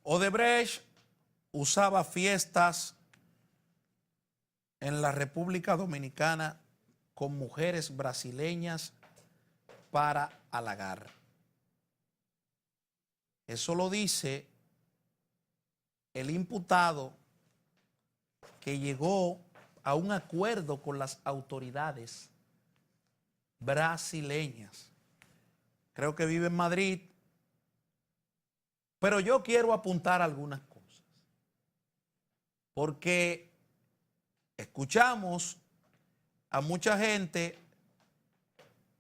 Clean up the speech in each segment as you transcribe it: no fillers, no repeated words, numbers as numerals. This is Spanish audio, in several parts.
Odebrecht usaba fiestas en la República Dominicana con mujeres brasileñas para halagar. Eso lo dice el imputado que llegó a un acuerdo con las autoridades brasileñas. Creo que vive en Madrid, pero yo quiero apuntar algunas cosas, porque escuchamos a mucha gente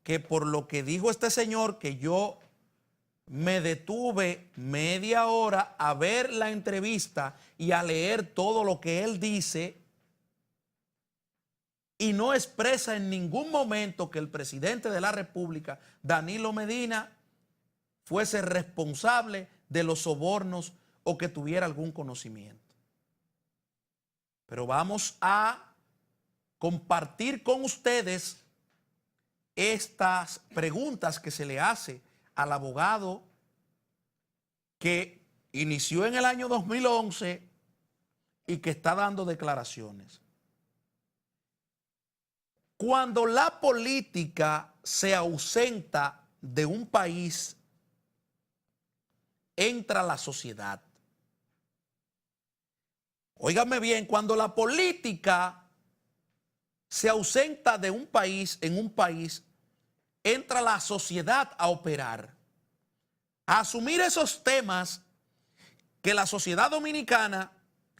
que por lo que dijo este señor, que yo me detuve media hora a ver la entrevista y a leer todo lo que él dice, y no expresa en ningún momento que el presidente de la República, Danilo Medina, fuese responsable de los sobornos o que tuviera algún conocimiento. Pero vamos a compartir con ustedes estas preguntas que se le hace al abogado que inició en el año 2011 y que está dando declaraciones. Cuando la política se ausenta de un país, entra la sociedad. Óigame bien, cuando la política se ausenta de un país, en un país, entra la sociedad a operar, a asumir esos temas que la sociedad dominicana,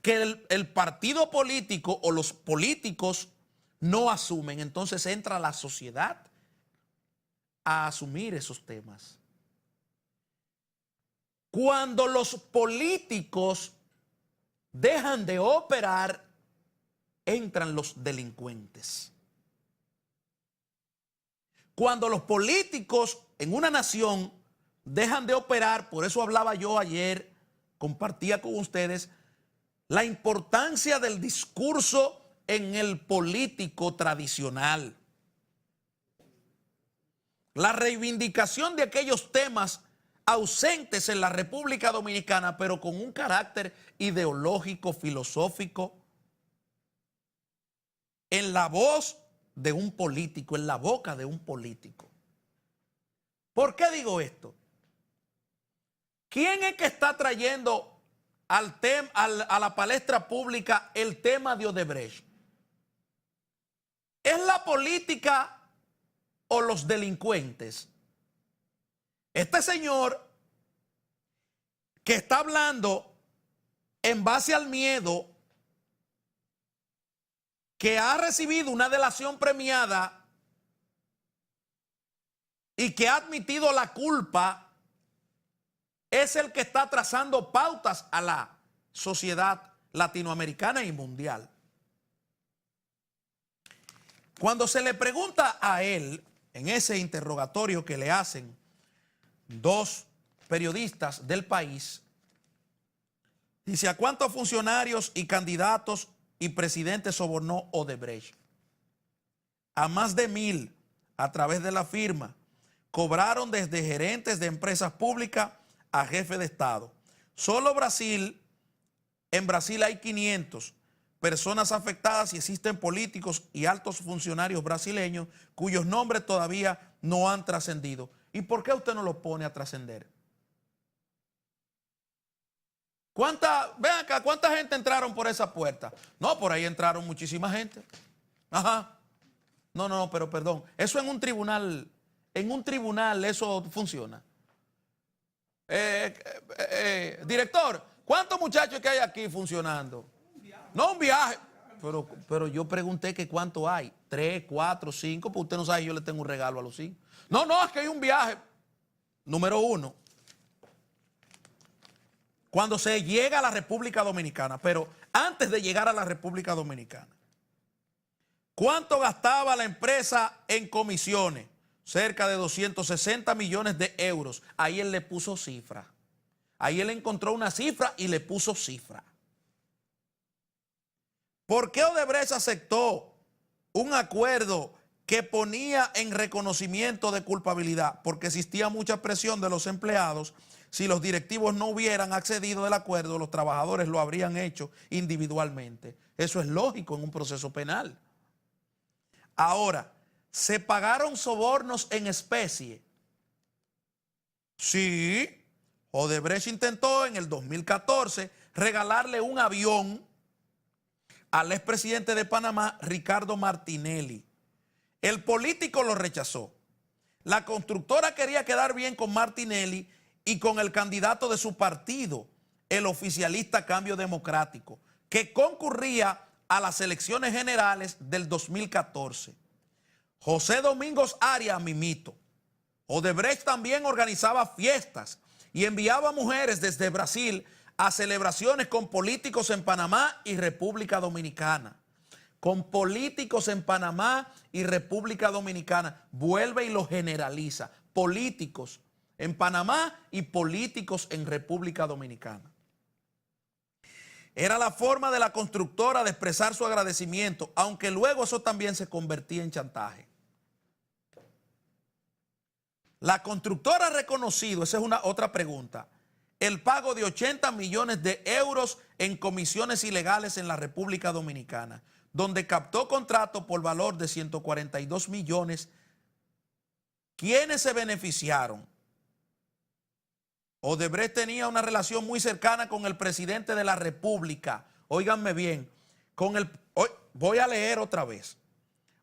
que el partido político o los políticos no asumen. Entonces entra la sociedad a asumir esos temas. Cuando los políticos dejan de operar, entran los delincuentes. Cuando los políticos en una nación dejan de operar, por eso hablaba yo ayer, compartía con ustedes la importancia del discurso en el político tradicional. La reivindicación de aquellos temas ausentes en la República Dominicana, pero con un carácter ideológico, filosófico, en la voz de un político, en la boca de un político. ¿Por qué digo esto? ¿Quién es que está trayendo a la palestra pública el tema de Odebrecht? ¿Es la política o los delincuentes? Este señor que está hablando en base al miedo, que ha recibido una delación premiada y que ha admitido la culpa, es el que está trazando pautas a la sociedad latinoamericana y mundial. Cuando se le pregunta a él, en ese interrogatorio que le hacen dos periodistas del país, dice: ¿a cuántos funcionarios y candidatos y presidentes sobornó Odebrecht? A más de 1000 a través de la firma. Cobraron desde gerentes de empresas públicas a jefe de Estado. Solo en Brasil hay 500 personas afectadas y existen políticos y altos funcionarios brasileños cuyos nombres todavía no han trascendido. ¿Y por qué usted no lo pone a trascender? Ven acá, ¿cuánta gente entraron por esa puerta? No, por ahí entraron muchísima gente. Ajá. No, pero perdón. Eso en un tribunal eso funciona. Director, ¿cuántos muchachos que hay aquí funcionando? No, un viaje. Pero yo pregunté que cuánto hay. 3, 4, 5, pues usted no sabe, yo le tengo un regalo a los 5. No, es que hay un viaje. Número 1. Cuando se llega a la República Dominicana, pero antes de llegar a la República Dominicana, ¿cuánto gastaba la empresa en comisiones? Cerca de 260 millones de euros. Ahí él le puso cifra. Ahí él encontró una cifra y le puso cifra. ¿Por qué Odebrecht aceptó un acuerdo que ponía en reconocimiento de culpabilidad? Porque existía mucha presión de los empleados Si los directivos no hubieran accedido del acuerdo, los trabajadores lo habrían hecho individualmente. Eso es lógico en un proceso penal. Ahora, ¿se pagaron sobornos en especie? Sí. Odebrecht intentó en el 2014 regalarle un avión al expresidente de Panamá, Ricardo Martinelli. El político lo rechazó. La constructora quería quedar bien con Martinelli y con el candidato de su partido, el oficialista Cambio Democrático, que concurría a las elecciones generales del 2014. José Domingos Arias Mimito. Odebrecht también organizaba fiestas y enviaba mujeres desde Brasil a celebraciones con políticos en Panamá y República Dominicana. Con políticos en Panamá y República Dominicana. Vuelve y lo generaliza. Políticos en Panamá y políticos en República Dominicana. Era la forma de la constructora de expresar su agradecimiento, aunque luego eso también se convertía en chantaje. La constructora ha reconocido, esa es una otra pregunta, el pago de 80 millones de euros en comisiones ilegales en la República Dominicana, donde captó contrato por valor de 142 millones. ¿Quiénes se beneficiaron? Odebrecht tenía una relación muy cercana con el presidente de la República. Óiganme bien, voy a leer otra vez.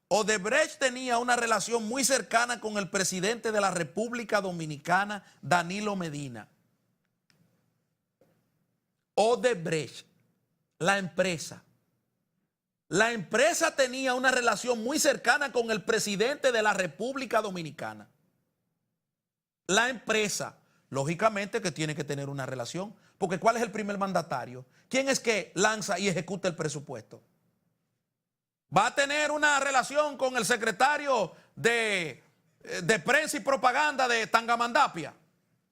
Odebrecht tenía una relación muy cercana con el presidente de la República Dominicana, Danilo Medina. Odebrecht, la empresa. La empresa tenía una relación muy cercana con el presidente de la República Dominicana. La empresa, lógicamente que tiene que tener una relación, porque ¿cuál es el primer mandatario? ¿Quién es que lanza y ejecuta el presupuesto? ¿Va a tener una relación con el secretario de prensa y propaganda de Tangamandapia?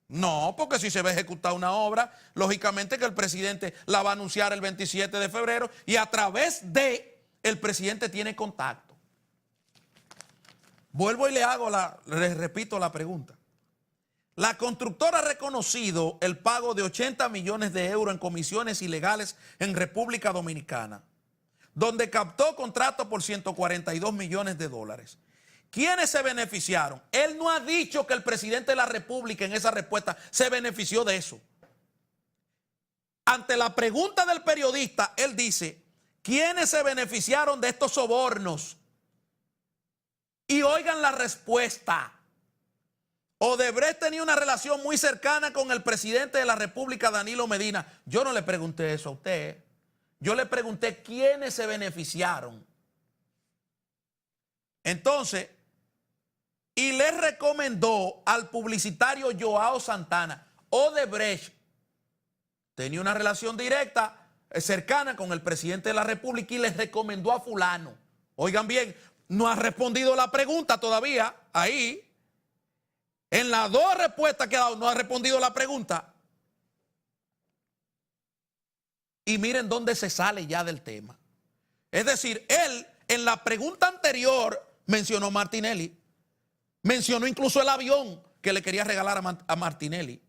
No, porque si se va a ejecutar una obra, lógicamente que el presidente la va a anunciar el 27 de febrero y a través de el presidente tiene contacto. Vuelvo y le repito la pregunta. La constructora ha reconocido el pago de 80 millones de euros en comisiones ilegales en República Dominicana, donde captó contrato por 142 millones de dólares. ¿Quiénes se beneficiaron? Él no ha dicho que el presidente de la República en esa respuesta se benefició de eso. Ante la pregunta del periodista, él dice, ¿quiénes se beneficiaron de estos sobornos? Y oigan la respuesta. Odebrecht tenía una relación muy cercana con el presidente de la República, Danilo Medina. Yo no le pregunté eso a usted. Yo le pregunté quiénes se beneficiaron. Entonces, y le recomendó al publicitario Joao Santana. Odebrecht tenía una relación directa, cercana con el presidente de la República y le recomendó a fulano. Oigan bien, no ha respondido la pregunta todavía. Ahí, en las dos respuestas que ha dado, no ha respondido la pregunta. Y miren dónde se sale ya del tema. Es decir, él en la pregunta anterior mencionó a Martinelli. Mencionó incluso el avión que le quería regalar a Martinelli.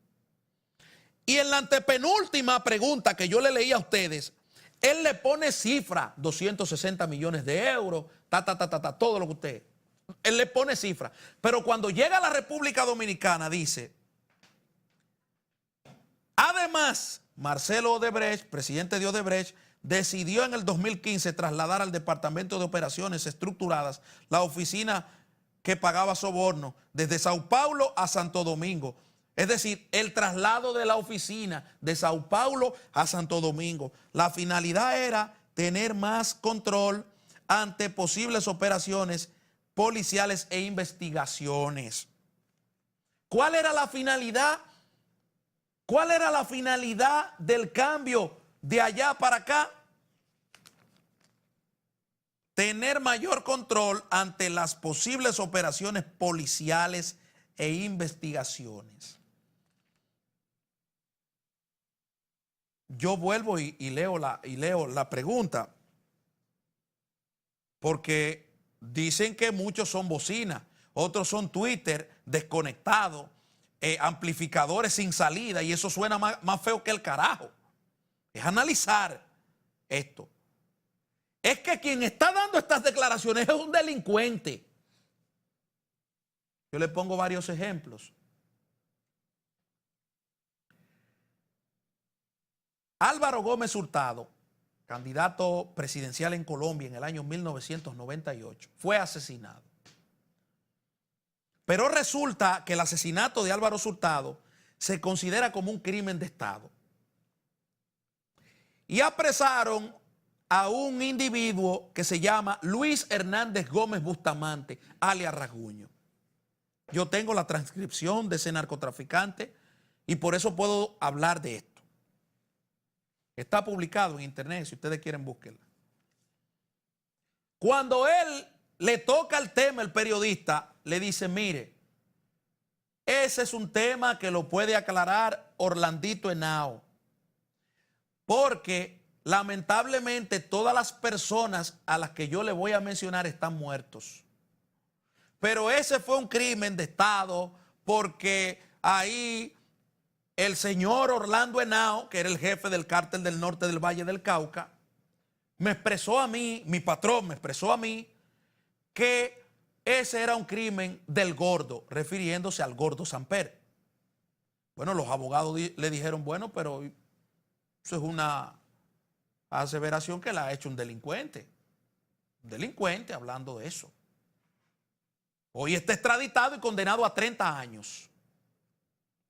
Y en la antepenúltima pregunta que yo le leí a ustedes, él le pone cifra, 260 millones de euros, todo lo que usted. Él le pone cifra. Pero cuando llega a la República Dominicana dice, además, Marcelo Odebrecht, presidente de Odebrecht, decidió en el 2015 trasladar al Departamento de Operaciones Estructuradas la oficina que pagaba soborno desde Sao Paulo a Santo Domingo. Es decir, el traslado de la oficina de Sao Paulo a Santo Domingo. La finalidad era tener más control ante posibles operaciones policiales e investigaciones. ¿Cuál era la finalidad? ¿Cuál era la finalidad del cambio de allá para acá? Tener mayor control ante las posibles operaciones policiales e investigaciones. Yo vuelvo y leo la pregunta, porque dicen que muchos son bocinas, otros son Twitter desconectados, amplificadores sin salida y eso suena más feo que el carajo. Es analizar esto. Es que quien está dando estas declaraciones es un delincuente. Yo le pongo varios ejemplos. Álvaro Gómez Hurtado, candidato presidencial en Colombia en el año 1998, fue asesinado. Pero resulta que el asesinato de Álvaro Hurtado se considera como un crimen de Estado. Y apresaron a un individuo que se llama Luis Hernández Gómez Bustamante, alias Rasguño. Yo tengo la transcripción de ese narcotraficante y por eso puedo hablar de esto. Está publicado en internet, si ustedes quieren búsquenla. Cuando él le toca el tema, el periodista le dice, mire, ese es un tema que lo puede aclarar Orlandito Henao, porque lamentablemente todas las personas a las que yo le voy a mencionar están muertos. Pero ese fue un crimen de Estado porque ahí el señor Orlando Henao, que era el jefe del cártel del norte del Valle del Cauca, me expresó a mí, mi patrón me expresó a mí que ese era un crimen del gordo, refiriéndose al gordo Samper. Bueno, los abogados le dijeron, bueno, pero eso es una aseveración que la ha hecho un delincuente. Un delincuente hablando de eso. Hoy está extraditado y condenado a 30 años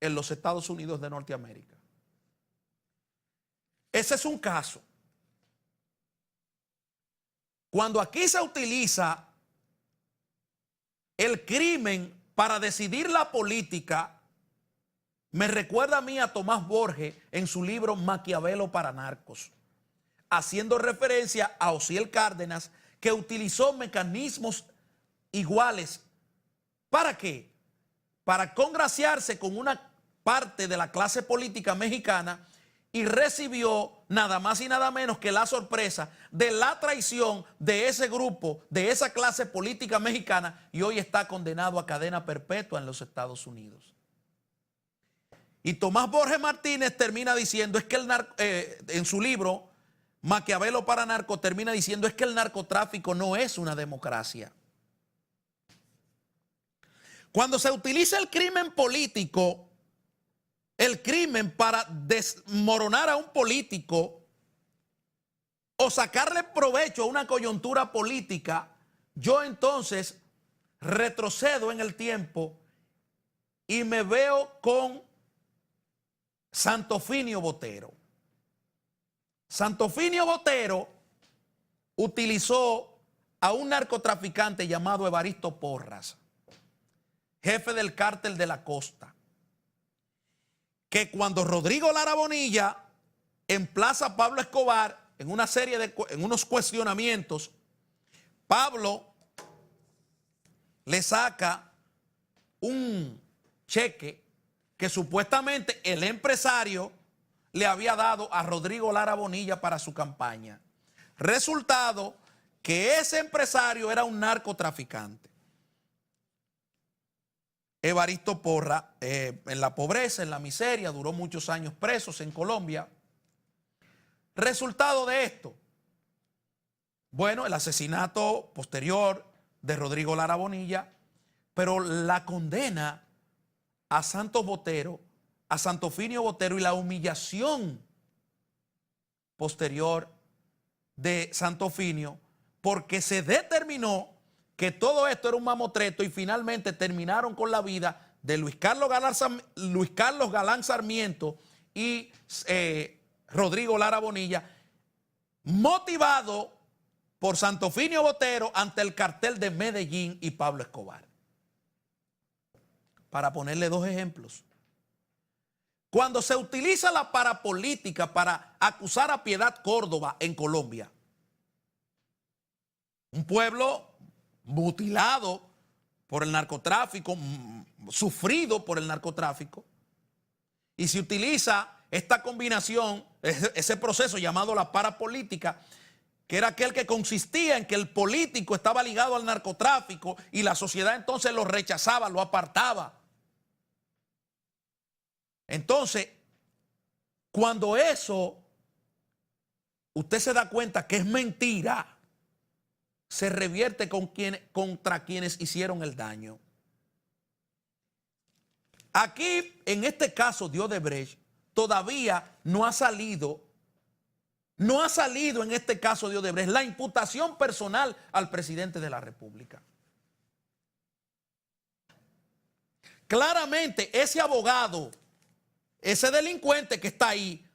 en los Estados Unidos de Norteamérica. Ese es un caso. Cuando aquí se utiliza el crimen para decidir la política, me recuerda a mí a Tomás Borges en su libro Maquiavelo para narcos, haciendo referencia a Osiel Cárdenas, que utilizó mecanismos iguales. ¿Para qué? Para congraciarse con una parte de la clase política mexicana y recibió nada más y nada menos que la sorpresa de la traición de ese grupo, de esa clase política mexicana, y hoy está condenado a cadena perpetua en los Estados Unidos. Y Tomás Borges Martínez termina diciendo, es que en su libro Maquiavelo para narcos termina diciendo, es que el narcotráfico no es una democracia. Cuando se utiliza el crimen político, el crimen para desmoronar a un político o sacarle provecho a una coyuntura política, yo entonces retrocedo en el tiempo y me veo con Santofinio Botero. Santofinio Botero utilizó a un narcotraficante llamado Evaristo Porras, jefe del cártel de la costa, que cuando Rodrigo Lara Bonilla emplaza a Pablo Escobar en una serie en unos cuestionamientos, Pablo le saca un cheque que supuestamente el empresario le había dado a Rodrigo Lara Bonilla para su campaña. Resultado que ese empresario era un narcotraficante. Evaristo Porras, en la pobreza, en la miseria, duró muchos años presos en Colombia. Resultado de esto, bueno, el asesinato posterior de Rodrigo Lara Bonilla, pero la condena a Santos Botero, a Santofinio Botero, y la humillación posterior de Santofinio, porque se determinó que todo esto era un mamotreto y finalmente terminaron con la vida de Luis Carlos Galán Sarmiento y Rodrigo Lara Bonilla, motivado por Santofinio Botero ante el cartel de Medellín y Pablo Escobar. Para ponerle dos ejemplos. Cuando se utiliza la parapolítica para acusar a Piedad Córdoba en Colombia, un pueblo mutilado por el narcotráfico, sufrido por el narcotráfico, y se utiliza esta combinación, ese proceso llamado la parapolítica, que era aquel que consistía en que el político estaba ligado al narcotráfico y la sociedad entonces lo rechazaba, lo apartaba. Entonces, cuando eso, usted se da cuenta que es mentira, se revierte contra quienes hicieron el daño. Aquí, en este caso de Odebrecht, todavía no ha salido en este caso de Odebrecht la imputación personal al presidente de la República. Claramente, ese abogado, ese delincuente que está ahí,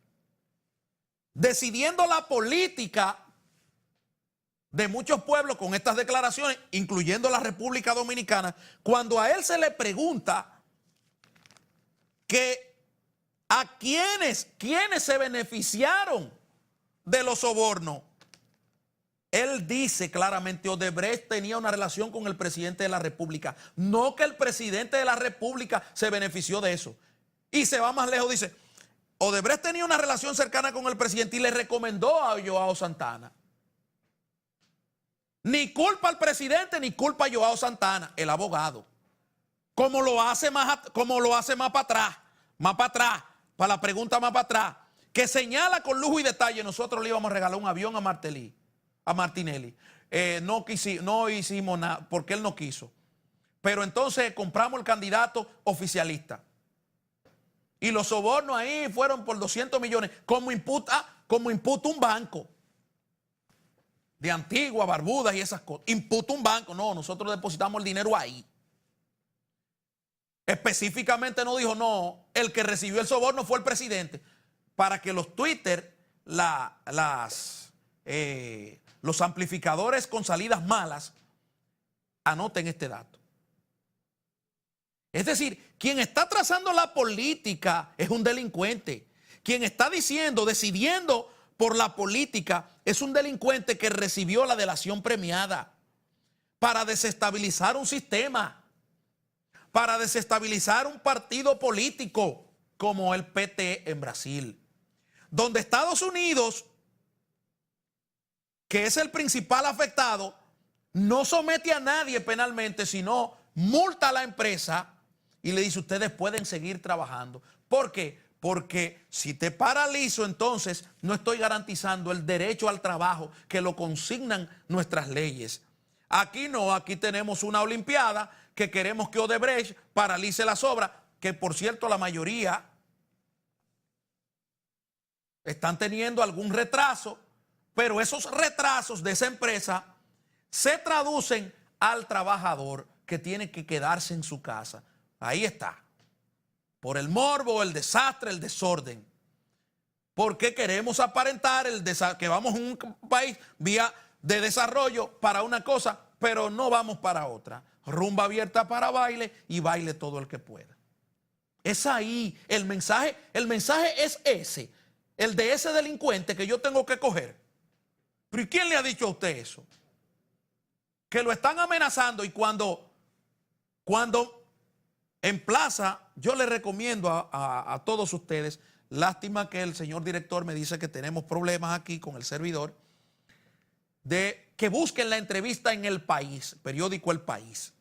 decidiendo la política de muchos pueblos con estas declaraciones, incluyendo la República Dominicana, cuando a él se le pregunta que a quienes se beneficiaron de los sobornos, él dice claramente: Odebrecht tenía una relación con el presidente de la República, no que el presidente de la República se benefició de eso. Y se va más lejos, dice: Odebrecht tenía una relación cercana con el presidente y le recomendó a Joao Santana. Ni culpa al presidente, ni culpa a Joao Santana, el abogado. Como lo hace más para atrás, para la pregunta más para atrás, que señala con lujo y detalle: nosotros le íbamos a regalar un avión a Martinelli. No hicimos nada porque él no quiso. Pero entonces compramos el candidato oficialista. Y los sobornos ahí fueron por 200 millones, como imputa un banco de Antigua, Barbuda y esas cosas. Imputa un banco. No, nosotros depositamos el dinero ahí. Específicamente no dijo: no, el que recibió el soborno fue el presidente. Para que los Twitter, los amplificadores con salidas malas, anoten este dato. Es decir, quien está trazando la política es un delincuente. Quien está decidiendo por la política es un delincuente que recibió la delación premiada para desestabilizar un sistema, para desestabilizar un partido político como el PT en Brasil, donde Estados Unidos, que es el principal afectado, no somete a nadie penalmente, sino multa a la empresa y le dice: ustedes pueden seguir trabajando. ¿Por qué? Porque si te paralizo, entonces no estoy garantizando el derecho al trabajo que lo consignan nuestras leyes. Aquí no, aquí tenemos una olimpiada que queremos que Odebrecht paralice las obras, que por cierto la mayoría están teniendo algún retraso, pero esos retrasos de esa empresa se traducen al trabajador que tiene que quedarse en su casa. Ahí está. Por el morbo, el desastre, el desorden. Porque queremos aparentar que vamos a un país vía de desarrollo para una cosa, pero no vamos para otra. Rumba abierta para baile y baile todo el que pueda. Es ahí el mensaje es ese. El de ese delincuente que yo tengo que coger. ¿Pero y quién le ha dicho a usted eso? Que lo están amenazando, y cuando en plaza, yo le recomiendo a todos ustedes, lástima que el señor director me dice que tenemos problemas aquí con el servidor, de que busquen la entrevista en El País, periódico El País.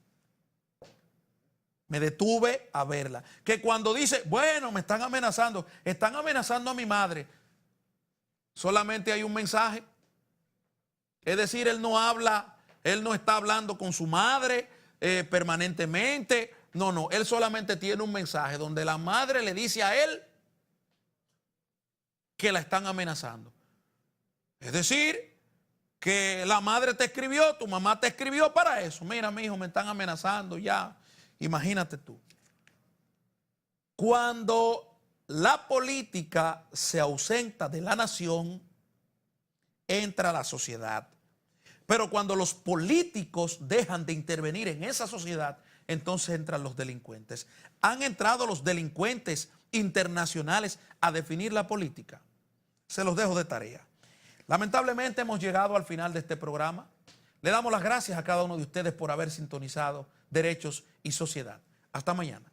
Me detuve a verla. Que cuando dice: bueno, me están amenazando a mi madre, solamente hay un mensaje. Es decir, él no está hablando con su madre permanentemente. No, él solamente tiene un mensaje donde la madre le dice a él que la están amenazando. Es decir, que la madre te escribió, tu mamá te escribió para eso. Mira, mi hijo, me están amenazando ya. Imagínate tú. Cuando la política se ausenta de la nación, entra la sociedad. Pero cuando los políticos dejan de intervenir en esa sociedad, entonces entran los delincuentes. ¿Han entrado los delincuentes internacionales a definir la política? Se los dejo de tarea. Lamentablemente hemos llegado al final de este programa. Le damos las gracias a cada uno de ustedes por haber sintonizado Derechos y Sociedad. Hasta mañana.